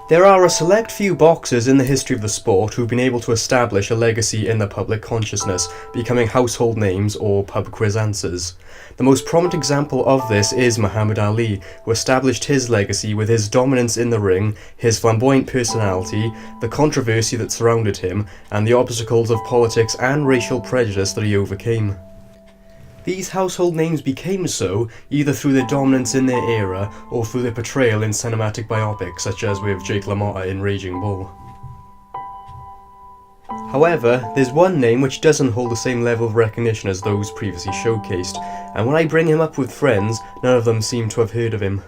There are a select few boxers in the history of the sport who've been able to establish a legacy in the public consciousness, becoming household names or pub quiz answers. The most prominent example of this is Muhammad Ali, who established his legacy with his dominance in the ring, his flamboyant personality, the controversy that surrounded him, and the obstacles of politics and racial prejudice that he overcame. These household names became so either through their dominance in their era or through their portrayal in cinematic biopics such as with Jake LaMotta in Raging Bull. However, there's one name which doesn't hold the same level of recognition as those previously showcased, and when I bring him up with friends, none of them seem to have heard of him.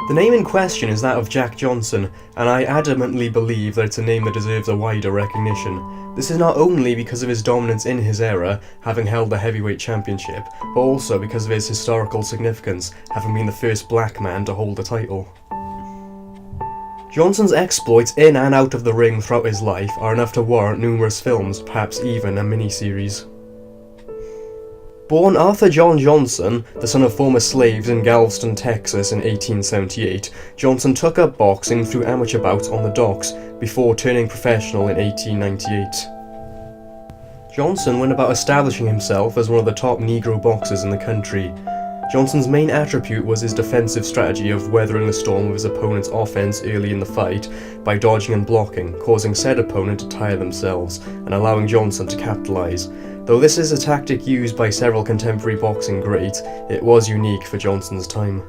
The name in question is that of Jack Johnson, and I adamantly believe that it's a name that deserves a wider recognition. This is not only because of his dominance in his era, having held the heavyweight championship, but also because of his historical significance, having been the first black man to hold the title. Johnson's exploits in and out of the ring throughout his life are enough to warrant numerous films, perhaps even a miniseries. Born Arthur John Johnson, the son of former slaves in Galveston, Texas in 1878, Johnson took up boxing through amateur bouts on the docks, before turning professional in 1898. Johnson went about establishing himself as one of the top Negro boxers in the country. Johnson's main attribute was his defensive strategy of weathering the storm of his opponent's offense early in the fight by dodging and blocking, causing said opponent to tire themselves, and allowing Johnson to capitalize. Though this is a tactic used by several contemporary boxing greats, it was unique for Johnson's time.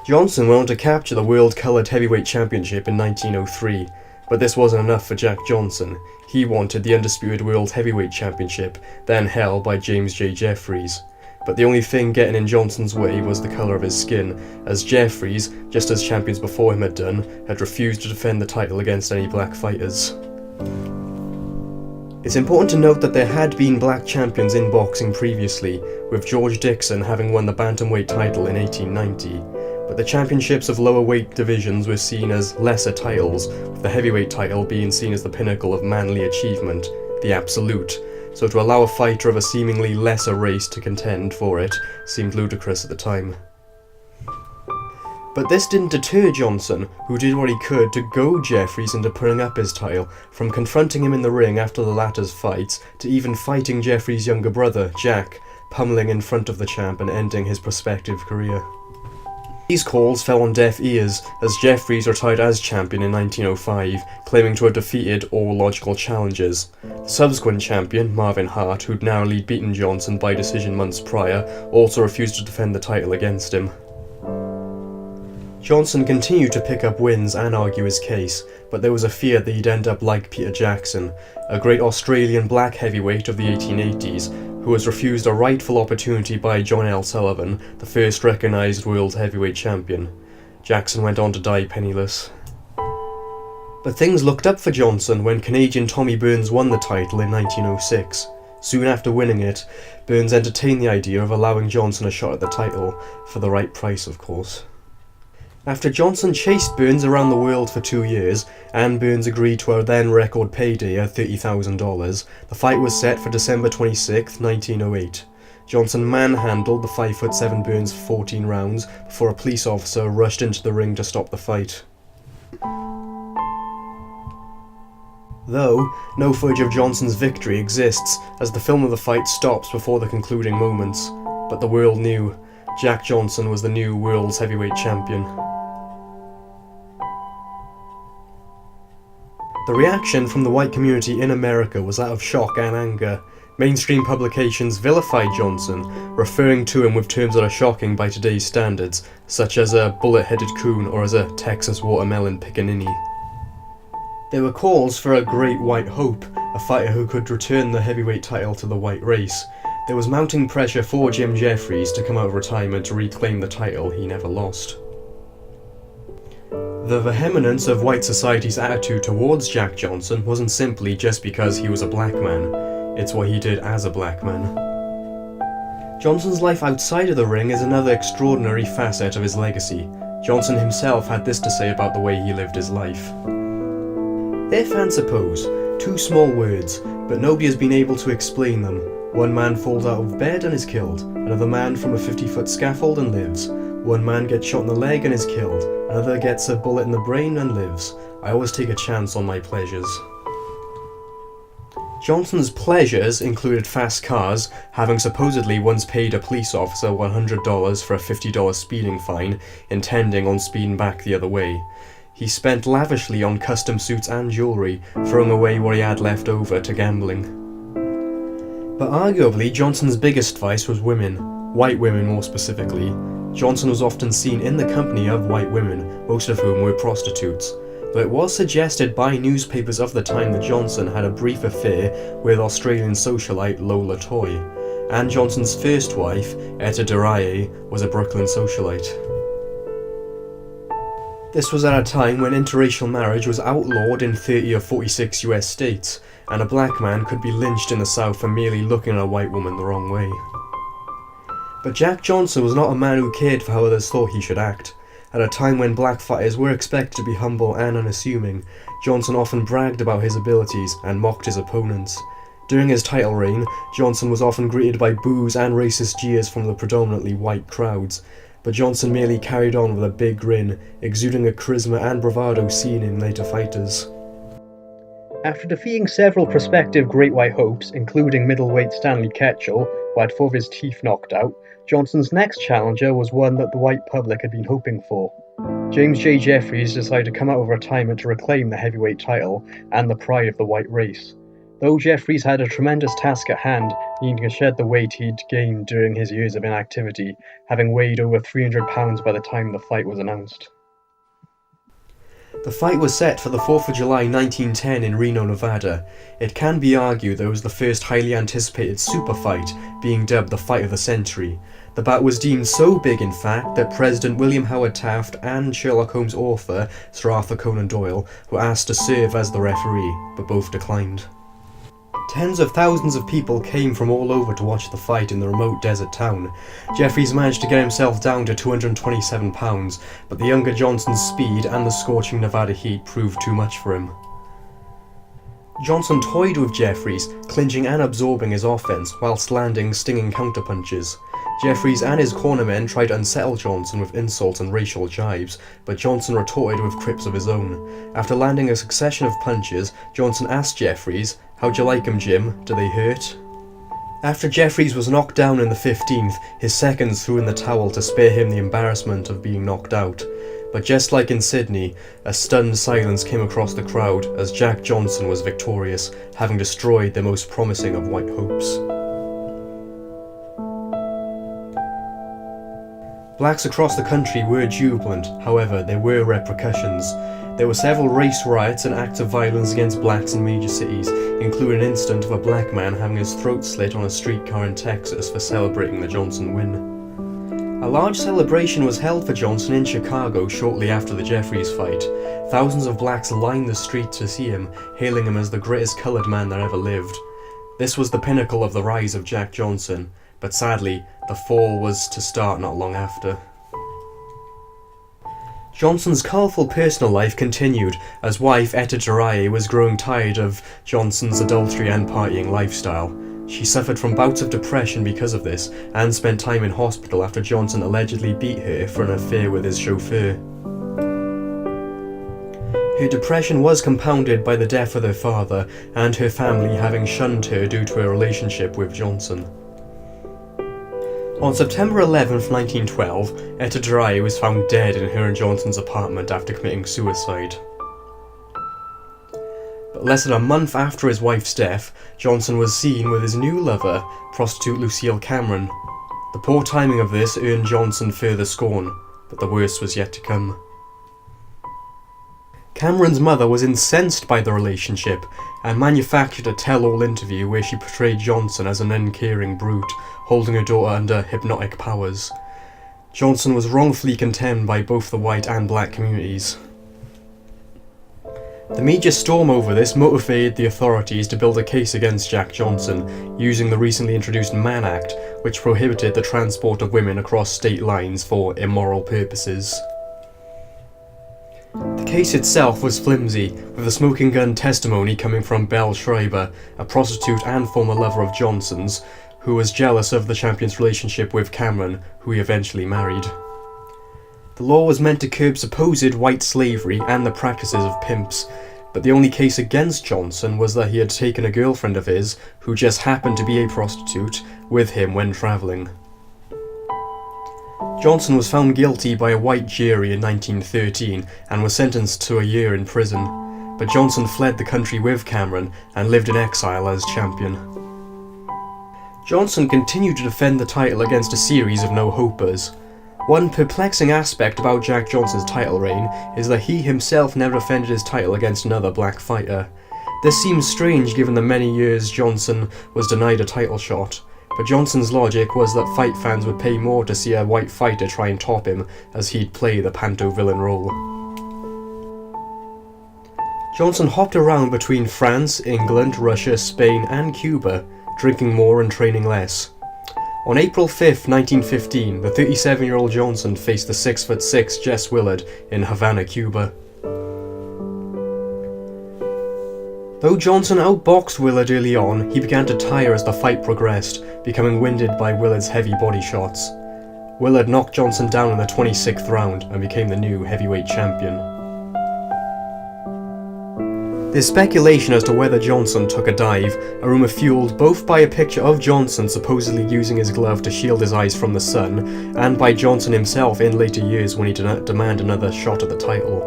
Johnson went on to capture the World Coloured Heavyweight Championship in 1903, but this wasn't enough for Jack Johnson. He wanted the undisputed World Heavyweight Championship, then held by James J. Jeffries. But the only thing getting in Johnson's way was the colour of his skin, as Jeffries, just as champions before him had done, had refused to defend the title against any black fighters. It's important to note that there had been black champions in boxing previously, with George Dixon having won the bantamweight title in 1890, but the championships of lower weight divisions were seen as lesser titles, with the heavyweight title being seen as the pinnacle of manly achievement, the absolute, so to allow a fighter of a seemingly lesser race to contend for it seemed ludicrous at the time. But this didn't deter Johnson, who did what he could to goad Jeffries into putting up his title, from confronting him in the ring after the latter's fights, to even fighting Jeffries' younger brother, Jack, pummeling in front of the champ and ending his prospective career. These calls fell on deaf ears, as Jeffries retired as champion in 1905, claiming to have defeated all logical challengers. The subsequent champion, Marvin Hart, who'd narrowly beaten Johnson by decision months prior, also refused to defend the title against him. Johnson continued to pick up wins and argue his case, but there was a fear that he'd end up like Peter Jackson, a great Australian black heavyweight of the 1880s, who was refused a rightful opportunity by John L. Sullivan, the first recognised world heavyweight champion. Jackson went on to die penniless. But things looked up for Johnson when Canadian Tommy Burns won the title in 1906. Soon after winning it, Burns entertained the idea of allowing Johnson a shot at the title, for the right price of course. After Johnson chased Burns around the world for 2 years, and Burns agreed to a then record payday of $30,000, the fight was set for December 26, 1908. Johnson manhandled the 5'7" Burns for 14 rounds before a police officer rushed into the ring to stop the fight. Though, no footage of Johnson's victory exists, as the film of the fight stops before the concluding moments. But the world knew. Jack Johnson was the new world's heavyweight champion. The reaction from the white community in America was that of shock and anger. Mainstream publications vilified Johnson, referring to him with terms that are shocking by today's standards, such as a bullet-headed coon or as a Texas watermelon pickaninny. There were calls for a great white hope, a fighter who could return the heavyweight title to the white race. There was mounting pressure for Jim Jeffries to come out of retirement to reclaim the title he never lost. The vehemence of white society's attitude towards Jack Johnson wasn't simply just because he was a black man, it's what he did as a black man. Johnson's life outside of the ring is another extraordinary facet of his legacy. Johnson himself had this to say about the way he lived his life. If and suppose, two small words, but nobody has been able to explain them. One man falls out of bed and is killed, another man from a 50-foot scaffold and lives. One man gets shot in the leg and is killed, another gets a bullet in the brain and lives. I always take a chance on my pleasures. Johnson's pleasures included fast cars, having supposedly once paid a police officer $100 for a $50 speeding fine, intending on speeding back the other way. He spent lavishly on custom suits and jewellery, throwing away what he had left over to gambling. But arguably, Johnson's biggest vice was women, white women more specifically. Johnson was often seen in the company of white women, most of whom were prostitutes. Though it was suggested by newspapers of the time that Johnson had a brief affair with Australian socialite Lola Toy, and Johnson's first wife, Etta Duraye, was a Brooklyn socialite. This was at a time when interracial marriage was outlawed in 30 of 46 US states, and a black man could be lynched in the South for merely looking at a white woman the wrong way. But Jack Johnson was not a man who cared for how others thought he should act. At a time when black fighters were expected to be humble and unassuming, Johnson often bragged about his abilities and mocked his opponents. During his title reign, Johnson was often greeted by boos and racist jeers from the predominantly white crowds, but Johnson merely carried on with a big grin, exuding a charisma and bravado seen in later fighters. After defeating several prospective Great White Hopes, including middleweight Stanley Ketchel, who had 4 of his teeth knocked out, Johnson's next challenger was one that the white public had been hoping for. James J. Jeffries decided to come out of retirement to reclaim the heavyweight title and the pride of the white race. Though Jeffries had a tremendous task at hand, needing to shed the weight he'd gained during his years of inactivity, having weighed over 300 pounds by the time the fight was announced. The fight was set for the 4th of July 1910 in Reno, Nevada. It can be argued that it was the first highly anticipated super fight, being dubbed the Fight of the Century. The bout was deemed so big, in fact, that President William Howard Taft and Sherlock Holmes author Sir Arthur Conan Doyle were asked to serve as the referee, but both declined. Tens of thousands of people came from all over to watch the fight in the remote desert town. Jeffries managed to get himself down to 227 pounds, but the younger Johnson's speed and the scorching Nevada heat proved too much for him. Johnson toyed with Jeffries, clinching and absorbing his offense whilst landing stinging counterpunches. Jeffries and his cornermen tried to unsettle Johnson with insults and racial jibes, but Johnson retorted with quips of his own. After landing a succession of punches, Johnson asked Jeffries, "How'd you like 'em, Jim? Do they hurt?" After Jeffries was knocked down in the 15th, his seconds threw in the towel to spare him the embarrassment of being knocked out. But just like in Sydney, a stunned silence came across the crowd as Jack Johnson was victorious, having destroyed the most promising of white hopes. Blacks across the country were jubilant, however, there were repercussions. There were several race riots and acts of violence against blacks in major cities, including an incident of a black man having his throat slit on a streetcar in Texas for celebrating the Johnson win. A large celebration was held for Johnson in Chicago shortly after the Jeffries fight. Thousands of blacks lined the streets to see him, hailing him as the greatest coloured man that ever lived. This was the pinnacle of the rise of Jack Johnson, but sadly, the fall was to start not long after. Johnson's colourful personal life continued, as wife Etta Duraye was growing tired of Johnson's adultery and partying lifestyle. She suffered from bouts of depression because of this, and spent time in hospital after Johnson allegedly beat her for an affair with his chauffeur. Her depression was compounded by the death of her father, and her family having shunned her due to her relationship with Johnson. On September 11, 1912, Etta Duraye was found dead in her and Johnson's apartment after committing suicide. But less than a month after his wife's death, Johnson was seen with his new lover, prostitute Lucille Cameron. The poor timing of this earned Johnson further scorn, but the worst was yet to come. Cameron's mother was incensed by the relationship and manufactured a tell-all interview where she portrayed Johnson as an uncaring brute, holding her daughter under hypnotic powers. Johnson was wrongfully condemned by both the white and black communities. The media storm over this motivated the authorities to build a case against Jack Johnson, using the recently introduced Mann Act, which prohibited the transport of women across state lines for immoral purposes. The case itself was flimsy, with the smoking gun testimony coming from Belle Schreiber, a prostitute and former lover of Johnson's, who was jealous of the champion's relationship with Cameron, who he eventually married. The law was meant to curb supposed white slavery and the practices of pimps, but the only case against Johnson was that he had taken a girlfriend of his, who just happened to be a prostitute, with him when travelling. Johnson was found guilty by a white jury in 1913 and was sentenced to a year in prison, but Johnson fled the country with Cameron and lived in exile as champion. Johnson continued to defend the title against a series of no-hopers. One perplexing aspect about Jack Johnson's title reign is that he himself never defended his title against another black fighter. This seems strange given the many years Johnson was denied a title shot, but Johnson's logic was that fight fans would pay more to see a white fighter try and top him, as he'd play the panto villain role. Johnson hopped around between France, England, Russia, Spain and Cuba, drinking more and training less. On April 5, 1915, the 37-year-old Johnson faced the 6'6" Jess Willard in Havana, Cuba. Though Johnson outboxed Willard early on, he began to tire as the fight progressed, becoming winded by Willard's heavy body shots. Willard knocked Johnson down in the 26th round and became the new heavyweight champion. There's speculation as to whether Johnson took a dive, a rumour fueled both by a picture of Johnson supposedly using his glove to shield his eyes from the sun, and by Johnson himself in later years when he demanded another shot at the title.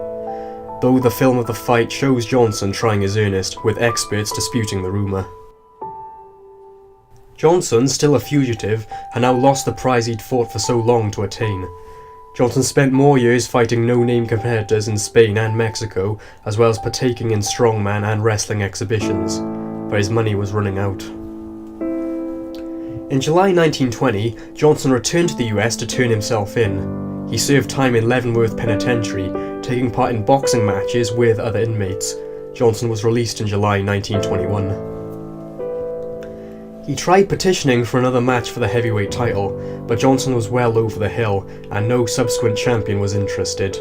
Though the film of the fight shows Johnson trying his earnest, with experts disputing the rumour. Johnson, still a fugitive, had now lost the prize he'd fought for so long to attain. Johnson spent more years fighting no-name competitors in Spain and Mexico, as well as partaking in strongman and wrestling exhibitions, but his money was running out. In July 1920, Johnson returned to the US to turn himself in. He served time in Leavenworth Penitentiary, taking part in boxing matches with other inmates. Johnson was released in July 1921. He tried petitioning for another match for the heavyweight title, but Johnson was well over the hill, and no subsequent champion was interested.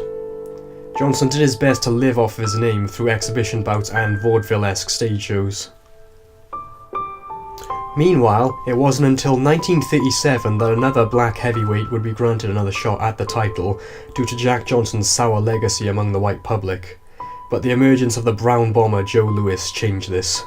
Johnson did his best to live off his name through exhibition bouts and vaudeville-esque stage shows. Meanwhile, it wasn't until 1937 that another black heavyweight would be granted another shot at the title, due to Jack Johnson's sour legacy among the white public. But the emergence of the brown bomber Joe Louis changed this.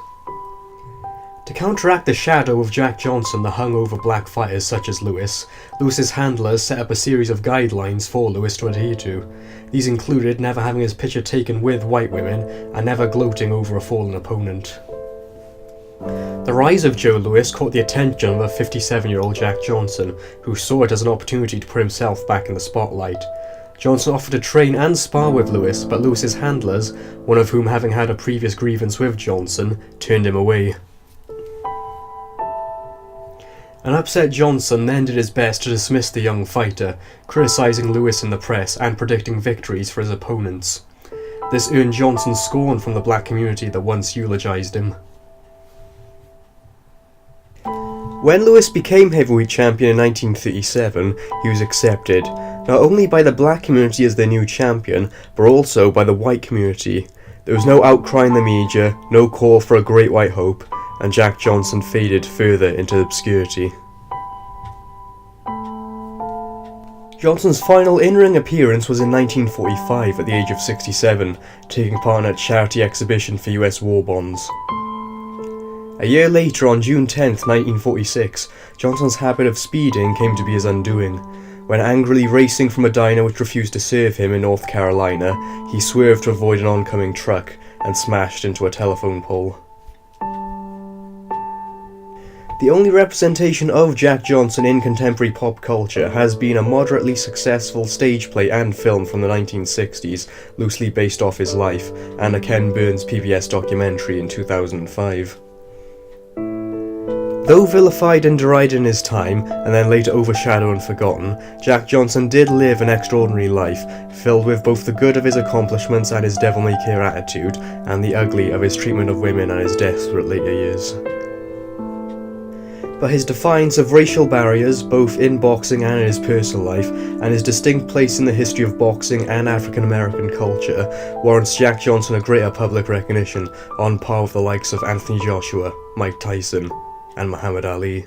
To counteract the shadow of Jack Johnson that hung over black fighters such as Louis's handlers set up a series of guidelines for Louis to adhere to. These included never having his picture taken with white women and never gloating over a fallen opponent. The rise of Joe Louis caught the attention of a 57-year-old Jack Johnson, who saw it as an opportunity to put himself back in the spotlight. Johnson offered to train and spar with Louis, but Louis's handlers, one of whom having had a previous grievance with Johnson, turned him away. An upset Johnson then did his best to dismiss the young fighter, criticising Louis in the press and predicting victories for his opponents. This earned Johnson scorn from the black community that once eulogised him. When Louis became heavyweight champion in 1937, he was accepted, not only by the black community as their new champion, but also by the white community. There was no outcry in the media, no call for a great white hope, and Jack Johnson faded further into obscurity. Johnson's final in-ring appearance was in 1945 at the age of 67, taking part in a charity exhibition for US war bonds. A year later, on June 10, 1946, Johnson's habit of speeding came to be his undoing. When angrily racing from a diner which refused to serve him in North Carolina, he swerved to avoid an oncoming truck and smashed into a telephone pole. The only representation of Jack Johnson in contemporary pop culture has been a moderately successful stage play and film from the 1960s, loosely based off his life, and a Ken Burns PBS documentary in 2005. Though vilified and derided in his time, and then later overshadowed and forgotten, Jack Johnson did live an extraordinary life, filled with both the good of his accomplishments and his devil-may-care attitude, and the ugly of his treatment of women and his desperate later years. But his defiance of racial barriers, both in boxing and in his personal life, and his distinct place in the history of boxing and African American culture, warrants Jack Johnson a greater public recognition, on par with the likes of Anthony Joshua, Mike Tyson, and Muhammad Ali.